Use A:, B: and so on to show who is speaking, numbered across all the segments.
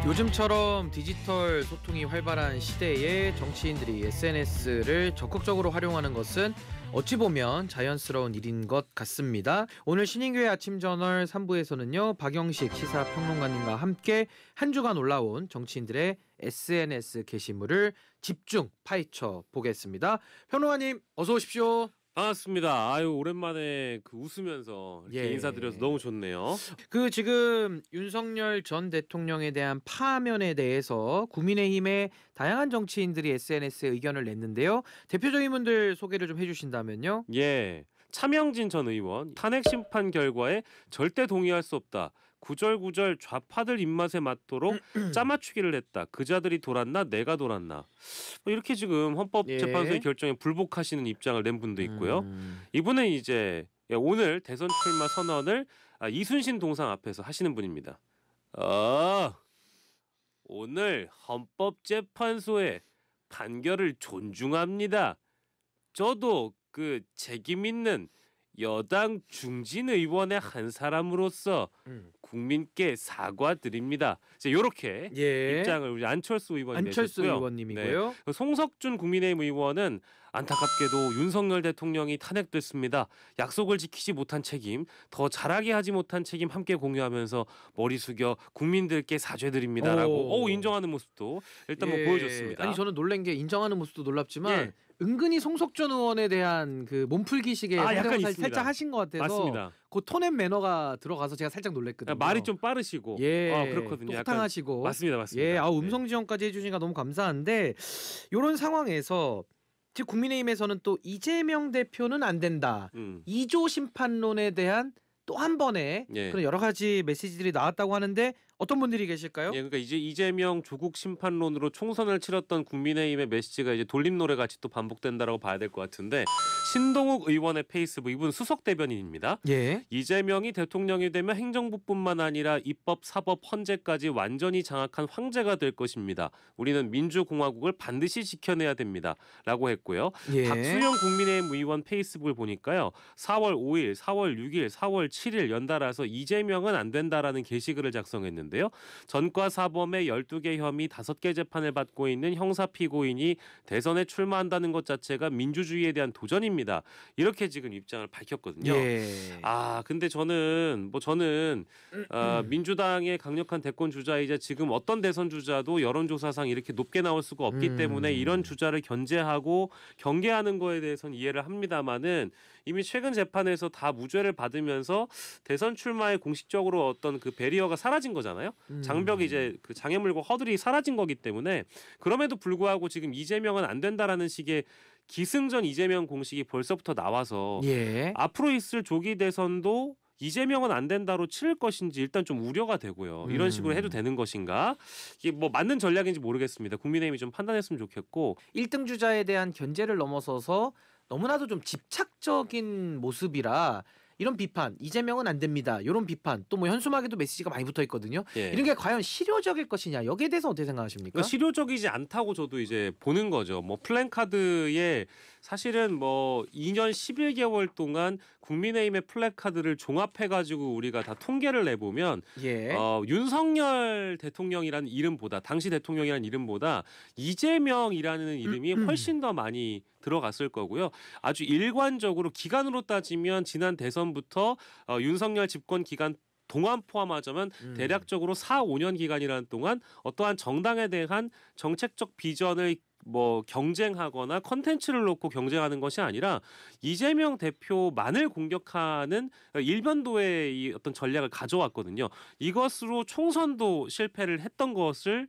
A: 요즘처럼 디지털 소통이 활발한 시대에 정치인들이 SNS를 적극적으로 활용하는 것은 어찌 보면 자연스러운 일인 것 같습니다. 오늘 신인교회 아침 저널 3부에서는요. 박영식 시사평론가님과 함께 한 주간 올라온 정치인들의 SNS 게시물을 집중 파헤쳐 보겠습니다. 평론가님 어서 오십시오.
B: 반갑습니다. 아유 오랜만에 웃으면서 이렇게
A: 예.
B: 인사드려서 너무 좋네요.
A: 지금 윤석열 전 대통령에 대한 파면에 대해서 국민의힘의 다양한 정치인들이 SNS에 의견을 냈는데요. 대표적인 분들 소개를 좀 해주신다면요.
B: 예, 차명진 전 의원 탄핵 심판 결과에 절대 동의할 수 없다. 구절구절 좌파들 입맛에 맞도록 짜맞추기를 했다. 그자들이 돌았나 내가 돌았나. 이렇게 지금 헌법재판소의
A: 예.
B: 결정에 불복하시는 입장을 낸 분도 있고요.
A: 음.
B: 이분은 이제 오늘 대선 출마 선언을 이순신 동상 앞에서 하시는 분입니다. 오늘 헌법재판소의 판결을 존중합니다. 저도 책임 있는 여당 중진 의원의 한 사람으로서 국민께 사과드립니다. 이렇게
A: 예.
B: 입장을 우리 안철수 의원이
A: 안철수
B: 내셨고요.
A: 의원님이고요.
B: 네. 송석준 국민의힘 의원은 안타깝게도 윤석열 대통령이 탄핵됐습니다. 약속을 지키지 못한 책임, 더 잘하게 하지 못한 책임 함께 공유하면서 머리 숙여 국민들께 사죄드립니다라고 인정하는 모습도 일단
A: 예.
B: 보여줬습니다.
A: 아니 저는 놀란 게 인정하는 모습도 놀랍지만
B: 예.
A: 은근히 송석준 의원에 대한 몸풀기식의
B: 약간
A: 행동을
B: 있습니다.
A: 살짝 하신 것 같아서
B: 맞습니다.
A: 그 톤앤 매너가 들어가서 제가 살짝 놀랐거든요.
B: 말이 좀 빠르시고
A: 또
B: 그렇거든요.
A: 호탕하시고
B: 맞습니다.
A: 예, 음성 지원까지 해주시니까 너무 감사한데 이런 상황에서 즉 국민의힘에서는 또 이재명 대표는 안 된다. 2조 심판론에 대한 또 한 번의 그런 여러 가지 메시지들이 나왔다고 하는데 어떤 분들이 계실까요?
B: 예, 그러니까 이제 이재명 조국 심판론으로 총선을 치렀던 국민의힘의 메시지가 이제 돌림노래 같이 또 반복된다라고 봐야 될 것 같은데 신동욱 의원의 페이스북 이분 수석 대변인입니다.
A: 예.
B: 이재명이 대통령이 되면 행정부뿐만 아니라 입법, 사법, 헌재까지 완전히 장악한 황제가 될 것입니다. 우리는 민주공화국을 반드시 지켜내야 됩니다.라고 했고요.
A: 예.
B: 박수영 국민의힘 의원 페이스북을 보니까요. 4월 5일, 4월 6일, 4월 7일 연달아서 이재명은 안 된다라는 게시글을 작성했는데요. 전과 사범의 12개 혐의 5개 재판을 받고 있는 형사 피고인이 대선에 출마한다는 것 자체가 민주주의에 대한 도전입니다. 이렇게 지금 입장을 밝혔거든요.
A: 예.
B: 근데 저는 민주당의 강력한 대권 주자이자 지금 어떤 대선 주자도 여론조사상 이렇게 높게 나올 수가 없기 때문에 이런 주자를 견제하고 경계하는 거에 대해서는 이해를 합니다만은 이미 최근 재판에서 다 무죄를 받으면서 대선 출마에 공식적으로 어떤 배리어가 사라진 거잖아요. 장벽이 이제 장애물과 허들이 사라진 거기 때문에 그럼에도 불구하고 지금 이재명은 안 된다라는 식의 기승전 이재명 공식이 벌써부터 나와서 앞으로 있을 조기 대선도 이재명은 안 된다로 치를 것인지 일단 좀 우려가 되고요. 이런 식으로 해도 되는 것인가? 이게 맞는 전략인지 모르겠습니다. 국민의힘이 좀 판단했으면 좋겠고
A: 1등 주자에 대한 견제를 넘어서서 너무나도 좀 집착적인 모습이라 이런 비판, 이재명은 안 됩니다. 이런 비판, 또 현수막에도 메시지가 많이 붙어 있거든요. 이런 게 과연 실효적일 것이냐, 여기에 대해서 어떻게 생각하십니까?
B: 실효적이지 않다고 저도 이제 보는 거죠. 플랜카드에 사실은 2년 11개월 동안 국민의힘의 플래카드를 종합해가지고 우리가 다 통계를 내보면 윤석열 대통령이라는 이름보다 당시 대통령이라는 이름보다 이재명이라는 이름이 훨씬 더 많이 들어갔을 거고요. 아주 일관적으로 기간으로 따지면 지난 대선부터 윤석열 집권 기간 동안 포함하자면 대략적으로 4, 5년 기간이라는 동안 어떠한 정당에 대한 정책적 비전을 경쟁하거나 컨텐츠를 놓고 경쟁하는 것이 아니라 이재명 대표만을 공격하는 일변도의 이 어떤 전략을 가져왔거든요. 이것으로 총선도 실패를 했던 것을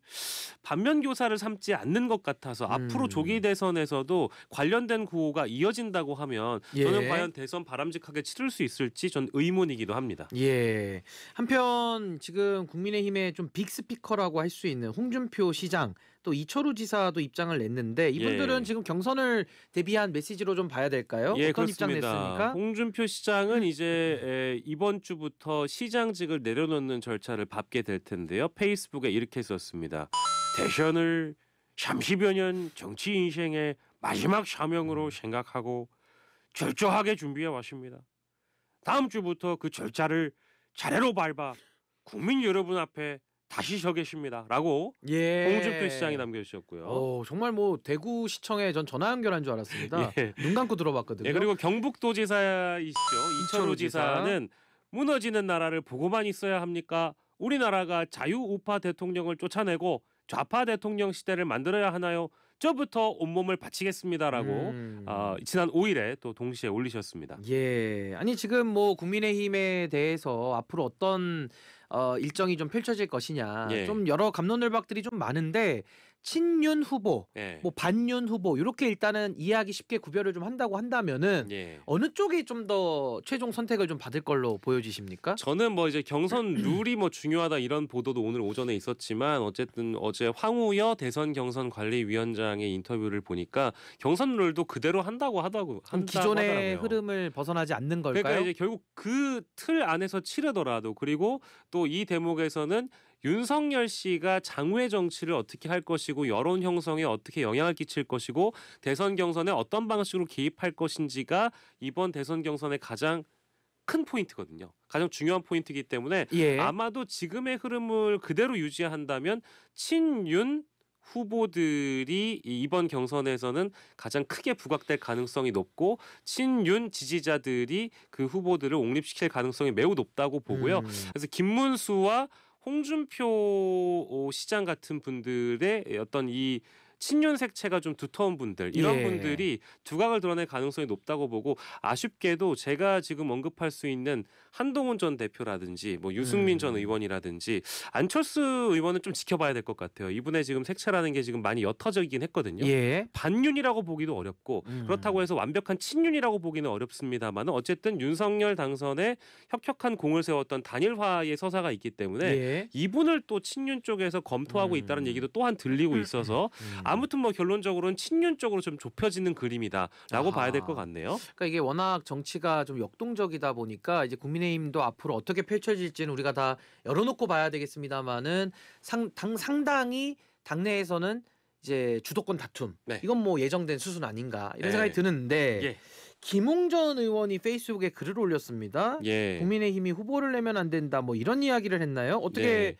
B: 반면교사를 삼지 않는 것 같아서 앞으로 조기 대선에서도 관련된 구호가 이어진다고 하면 저는 과연 대선 바람직하게 치를 수 있을지 전 의문이기도 합니다.
A: 예. 한편 지금 국민의힘의 좀 빅스피커라고 할 수 있는 홍준표 시장 또 이철우 지사도 입장을 냈는데 이분들은 지금 경선을 대비한 메시지로 좀 봐야 될까요? 어떤 입장 냈습니까?
B: 홍준표 시장은 이제 이번 주부터 시장직을 내려놓는 절차를 밟게 될 텐데요. 페이스북에 이렇게 썼습니다. 대선을 30여 년 정치 인생의 마지막 사명으로 생각하고 철저하게 준비해 왔습니다. 다음 주부터 그 절차를 차례로 밟아 국민 여러분 앞에 다시 서 계십니다라고
A: 예.
B: 홍준표 시장이 남겨주셨고요.
A: 정말 뭐 대구시청에 전 전화 연결한 줄 알았습니다.
B: 예.
A: 눈 감고 들어봤거든요.
B: 예, 그리고 경북도지사이시죠. 이철우 지사는 무너지는 나라를 보고만 있어야 합니까? 우리나라가 자유우파 대통령을 쫓아내고 좌파 대통령 시대를 만들어야 하나요? 저부터 온몸을 바치겠습니다라고 지난 5일에 또 동시에 올리셨습니다.
A: 예. 아니 지금 뭐 국민의힘에 대해서 앞으로 어떤 일정이 좀 펼쳐질 것이냐.
B: 예.
A: 좀 여러 갑론을박들이 좀 많은데 친윤 후보,
B: 예.
A: 뭐 반윤 후보 이렇게 일단은 이해하기 쉽게 구별을 좀 한다고 한다면은
B: 예.
A: 어느 쪽이 좀 더 최종 선택을 좀 받을 걸로 보여지십니까?
B: 저는 뭐 이제 경선 룰이 뭐 중요하다 이런 보도도 오늘 오전에 있었지만 어쨌든 어제 황우여 대선 경선 관리위원장의 인터뷰를 보니까 경선 룰도 그대로 한다고
A: 그럼
B: 한다고
A: 기존의
B: 하더라고요.
A: 흐름을 벗어나지 않는 걸까요?
B: 그러니까 이제 결국 그 틀 안에서 치르더라도 그리고 또 이 대목에서는 윤석열 씨가 장외 정치를 어떻게 할 것이고 여론 형성에 어떻게 영향을 끼칠 것이고 대선 경선에 어떤 방식으로 개입할 것인지가 이번 대선 경선의 가장 큰 포인트거든요. 가장 중요한 포인트이기 때문에
A: 예.
B: 아마도 지금의 흐름을 그대로 유지한다면 친윤 후보들이 이번 경선에서는 가장 크게 부각될 가능성이 높고 친윤 지지자들이 그 후보들을 옹립시킬 가능성이 매우 높다고 보고요. 그래서 김문수와 홍준표 시장 같은 분들의 어떤 이 친윤 색채가 좀 두터운 분들 이런
A: 예.
B: 분들이 두각을 드러낼 가능성이 높다고 보고 아쉽게도 제가 지금 언급할 수 있는 한동훈 전 대표라든지 뭐 유승민 전 의원이라든지 안철수 의원은 좀 지켜봐야 될 것 같아요. 이분의 지금 색채라는 게 지금 많이 옅어지긴 했거든요.
A: 예.
B: 반윤이라고 보기도 어렵고 그렇다고 해서 완벽한 친윤이라고 보기는 어렵습니다만 어쨌든 윤석열 당선에 혁혁한 공을 세웠던 단일화의 서사가 있기 때문에
A: 예.
B: 이분을 또 친윤 쪽에서 검토하고 있다는 얘기도 또한 들리고 있어서 아무튼 뭐 결론적으로는 친윤 쪽으로 좀 좁혀지는 그림이다라고 봐야 될 것 같네요.
A: 그러니까 이게 워낙 정치가 좀 역동적이다 보니까 이제 국민의힘도 앞으로 어떻게 펼쳐질지는 우리가 다 열어놓고 봐야 되겠습니다만은 상당히 당내에서는 이제 주도권 다툼
B: 네.
A: 이건 뭐 예정된 수순 아닌가 이런
B: 네.
A: 생각이 드는데
B: 예.
A: 김웅전 의원이 페이스북에 글을 올렸습니다.
B: 예.
A: 국민의힘이 후보를 내면 안 된다 뭐 이런 이야기를 했나요? 어떻게
B: 네.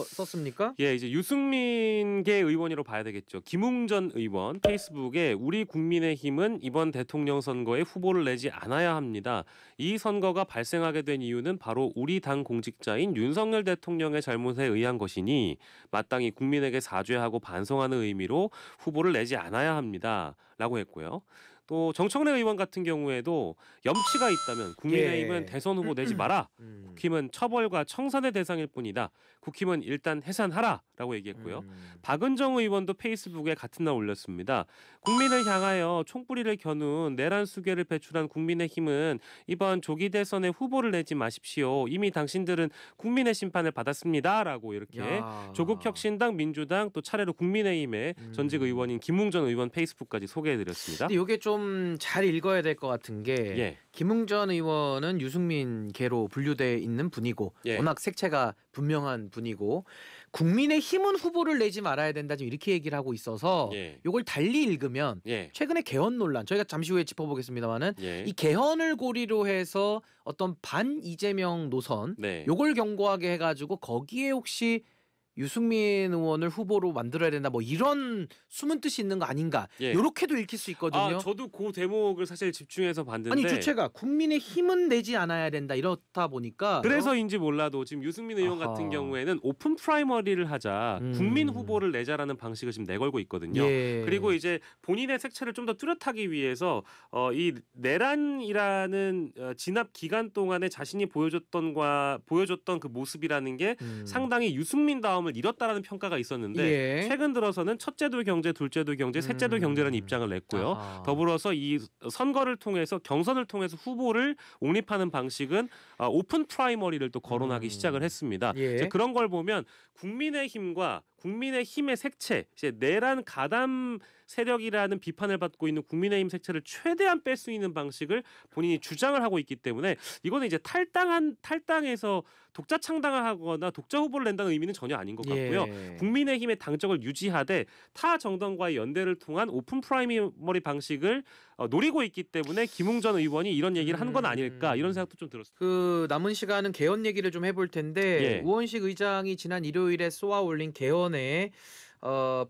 A: 썼습니까?
B: 예, 이제 유승민계 의원으로 봐야 되겠죠. 김웅전 의원 페이스북에 우리 국민의힘은 이번 대통령 선거에 후보를 내지 않아야 합니다. 이 선거가 발생하게 된 이유는 바로 우리 당 공직자인 윤석열 대통령의 잘못에 의한 것이니 마땅히 국민에게 사죄하고 반성하는 의미로 후보를 내지 않아야 합니다라고 했고요. 또 정청래 의원 같은 경우에도 염치가 있다면 국민의힘은
A: 예.
B: 대선 후보 내지 마라. 국힘은 처벌과 청산의 대상일 뿐이다. 국힘은 일단 해산하라라고 얘기했고요. 박은정 의원도 페이스북에 같은 날 올렸습니다. 국민을 향하여 총뿌리를 겨눈 내란 수괴를 배출한 국민의힘은 이번 조기 대선에 후보를 내지 마십시오. 이미 당신들은 국민의 심판을 받았습니다라고 이렇게 조국혁신당, 민주당 또 차례로 국민의힘의 전직 의원인 김웅전 의원 페이스북까지 소개해드렸습니다.
A: 근데 이게 좀 잘 읽어야 될 것 같은 게
B: 예.
A: 김웅전 의원은 유승민계로 분류돼 있는 분이고
B: 예.
A: 워낙 색채가 분명한 분이고 국민의힘은 후보를 내지 말아야 된다 지금 이렇게 얘기를 하고 있어서
B: 예.
A: 이걸 달리 읽으면
B: 예.
A: 최근에 개헌 논란 저희가 잠시 후에 짚어보겠습니다만은
B: 예.
A: 이 개헌을 고리로 해서 어떤 반 이재명 노선
B: 네.
A: 요걸 경고하게 해가지고 거기에 혹시 유승민 의원을 후보로 만들어야 된다 뭐 이런 숨은 뜻이 있는 거 아닌가
B: 예.
A: 이렇게도 읽힐 수 있거든요.
B: 아, 저도 그 대목을 사실 집중해서 봤는데
A: 아니 주체가 국민의 힘은 내지 않아야 된다 이렇다 보니까
B: 그래서인지 몰라도 지금 유승민 의원
A: 아하.
B: 같은 경우에는 오픈 프라이머리를 하자 국민 후보를 내자라는 방식을 지금 내걸고 있거든요.
A: 예.
B: 그리고 이제 본인의 색채를 좀 더 뚜렷하기 위해서 이 내란이라는 진압 기간 동안에 자신이 보여줬던 그 모습이라는 게 상당히 유승민 다음을 잃었다라는 평가가 있었는데
A: 예.
B: 최근 들어서는 첫째도 경제, 둘째도 경제, 셋째도 경제라는 입장을 냈고요.
A: 아하.
B: 더불어서 이 선거를 통해서 경선을 통해서 후보를 옹립하는 방식은 오픈 프라이머리를 또 거론하기 시작을 했습니다.
A: 예.
B: 이제 그런 걸 보면 국민의힘과 국민의힘의 색채, 이제 내란 가담 세력이라는 비판을 받고 있는 국민의힘 색채를 최대한 뺄 수 있는 방식을 본인이 주장을 하고 있기 때문에 이거는 이제 탈당해서 독자 창당하거나 독자 후보를 낸다는 의미는 전혀 아닌 것 같고요.
A: 예.
B: 국민의힘의 당적을 유지하되 타 정당과의 연대를 통한 오픈 프라이머리 방식을 노리고 있기 때문에 김웅전 의원이 이런 얘기를 한 건 아닐까 이런 생각도 좀 들었습니다.
A: 그 남은 시간은 개헌 얘기를 좀 해볼 텐데
B: 예.
A: 우원식 의장이 지난 일요일에 쏘아 올린 개헌에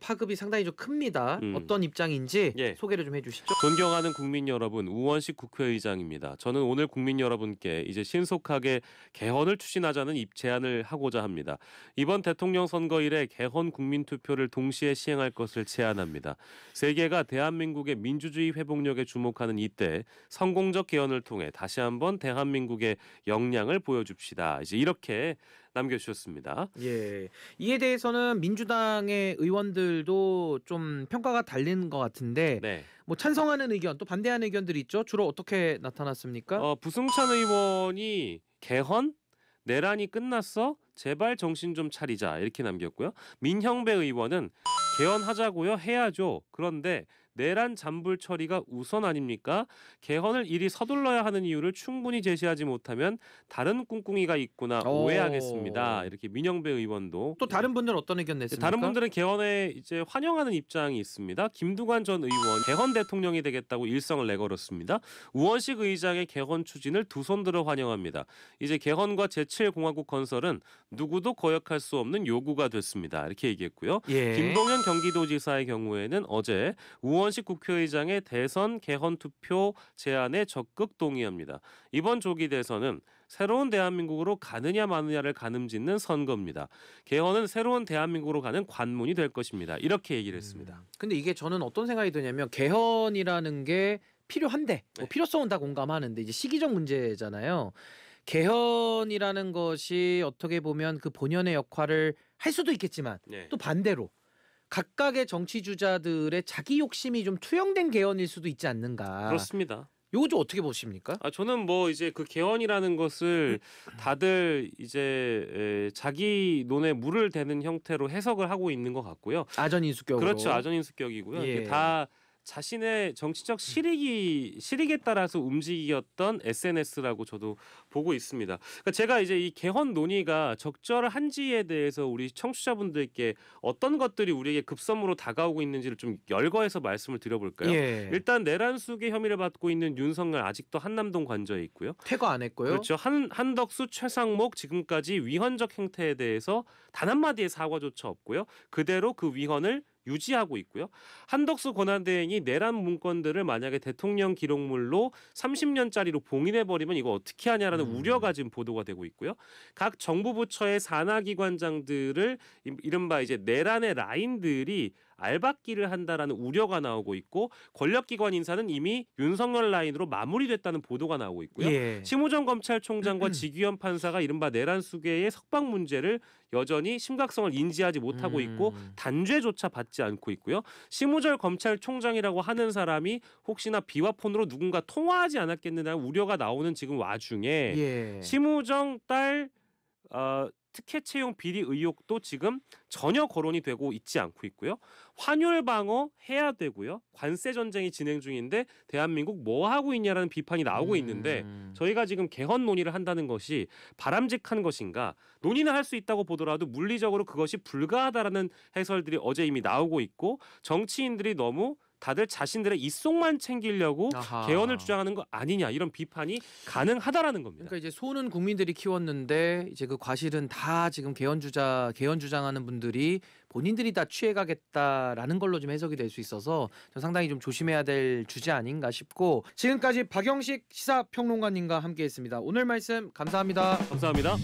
A: 파급이 상당히 좀 큽니다. 어떤 입장인지
B: 예.
A: 소개를 좀 해주시죠.
B: 존경하는 국민 여러분, 우원식 국회의장입니다. 저는 오늘 국민 여러분께 이제 신속하게 개헌을 추진하자는 제안을 하고자 합니다. 이번 대통령 선거 일에 개헌 국민투표를 동시에 시행할 것을 제안합니다. 세계가 대한민국의 민주주의 회복력에 주목하는 이때 성공적 개헌을 통해 다시 한번 대한민국의 역량을 보여줍시다. 이제 이렇게 남겨주셨습니다.
A: 예, 이에 대해서는 민주당의 의원들도 좀 평가가 달리는 것 같은데
B: 네.
A: 뭐 찬성하는 의견 또 반대하는 의견들이 있죠. 주로 어떻게 나타났습니까?
B: 부승찬 의원이 개헌? 내란이 끝났어? 제발 정신 좀 차리자 이렇게 남겼고요. 민형배 의원은 개헌하자고요? 해야죠. 그런데 내란 잔불 처리가 우선 아닙니까? 개헌을 이리 서둘러야 하는 이유를 충분히 제시하지 못하면 다른 꿍꿍이가 있구나 오해하겠습니다. 이렇게 민형배 의원도
A: 또 다른 분들은 어떤 의견 냈습니까?
B: 다른 분들은 개헌에 이제 환영하는 입장이 있습니다. 김두관 전 의원 개헌 대통령이 되겠다고 일성을 내걸었습니다. 우원식 의장의 개헌 추진을 두 손 들어 환영합니다. 이제 개헌과 제7공화국 건설은 누구도 거역할 수 없는 요구가 됐습니다. 이렇게 얘기했고요.
A: 예.
B: 김동연 경기도지사의 경우에는 어제 우원식 국회의장의 대선 개헌 투표 제안에 적극 동의합니다. 이번 조기 대선은 새로운 대한민국으로 가느냐 마느냐를 가늠짓는 선거입니다. 개헌은 새로운 대한민국으로 가는 관문이 될 것입니다. 이렇게 얘기를 했습니다.
A: 근데 이게 저는 어떤 생각이 드냐면 개헌이라는 게 필요한데 뭐
B: 네.
A: 필요성은 다 공감하는데 이제 시기적 문제잖아요. 개헌이라는 것이 어떻게 보면 그 본연의 역할을 할 수도 있겠지만
B: 네.
A: 또 반대로 각각의 정치 주자들의 자기 욕심이 좀 투영된 개헌일 수도 있지 않는가.
B: 그렇습니다.
A: 요거 좀 어떻게 보십니까?
B: 저는 뭐 이제 그 개헌이라는 것을 다들 이제 자기 논에 물을 대는 형태로 해석을 하고 있는 것 같고요.
A: 아전인수격으로.
B: 그렇죠. 아전인수격이고요.
A: 예.
B: 이게 다 자신의 정치적 실익에 따라서 움직였던 SNS라고 저도 보고 있습니다. 그러니까 제가 이제 이 개헌 논의가 적절한지에 대해서 우리 청취자분들께 어떤 것들이 우리에게 급선무로 다가오고 있는지를 좀 열거해서 말씀을 드려볼까요?
A: 예.
B: 일단 내란 수괴 혐의를 받고 있는 윤석열 아직도 한남동 관저에 있고요.
A: 퇴거 안 했고요.
B: 그렇죠. 한덕수, 최상목 지금까지 위헌적 행태에 대해서 단 한마디의 사과조차 없고요. 그대로 그 위헌을 유지하고 있고요. 한덕수 권한대행이 내란 문건들을 만약에 대통령 기록물로 30년짜리로 봉인해버리면 이거 어떻게 하냐라는 우려가 지금 보도가 되고 있고요. 각 정부 부처의 산하기관장들을 이른바 이제 내란의 라인들이 알박기를 한다라는 우려가 나오고 있고 권력기관 인사는 이미 윤석열 라인으로 마무리됐다는 보도가 나오고 있고요.
A: 예.
B: 심우정 검찰총장과 지규현 판사가 이른바 내란 수괴의 석방 문제를 여전히 심각성을 인지하지 못하고 있고 단죄조차 받지 않고 있고요. 심우정 검찰총장이라고 하는 사람이 혹시나 비화폰으로 누군가 통화하지 않았겠느냐는 우려가 나오는 지금 와중에
A: 예.
B: 심우정 딸 특혜 채용 비리 의혹도 지금 전혀 거론이 되고 있지 않고 있고요. 환율 방어 해야 되고요. 관세 전쟁이 진행 중인데 대한민국 뭐 하고 있냐라는 비판이 나오고 있는데 저희가 지금 개헌 논의를 한다는 것이 바람직한 것인가? 논의는 할 수 있다고 보더라도 물리적으로 그것이 불가하다라는 해설들이 어제 이미 나오고 있고 정치인들이 너무 다들 자신들의 이속만 챙기려고
A: 아하.
B: 개헌을 주장하는 거 아니냐 이런 비판이 가능하다라는 겁니다.
A: 그러니까 이제 소는 국민들이 키웠는데 이제 그 과실은 다 지금 개헌 주장하는 분들이 본인들이 다 취해가겠다라는 걸로 좀 해석이 될 수 있어서 상당히 좀 조심해야 될 주제 아닌가 싶고 지금까지 박영식 시사평론가님과 함께했습니다. 오늘 말씀 감사합니다.
B: 감사합니다.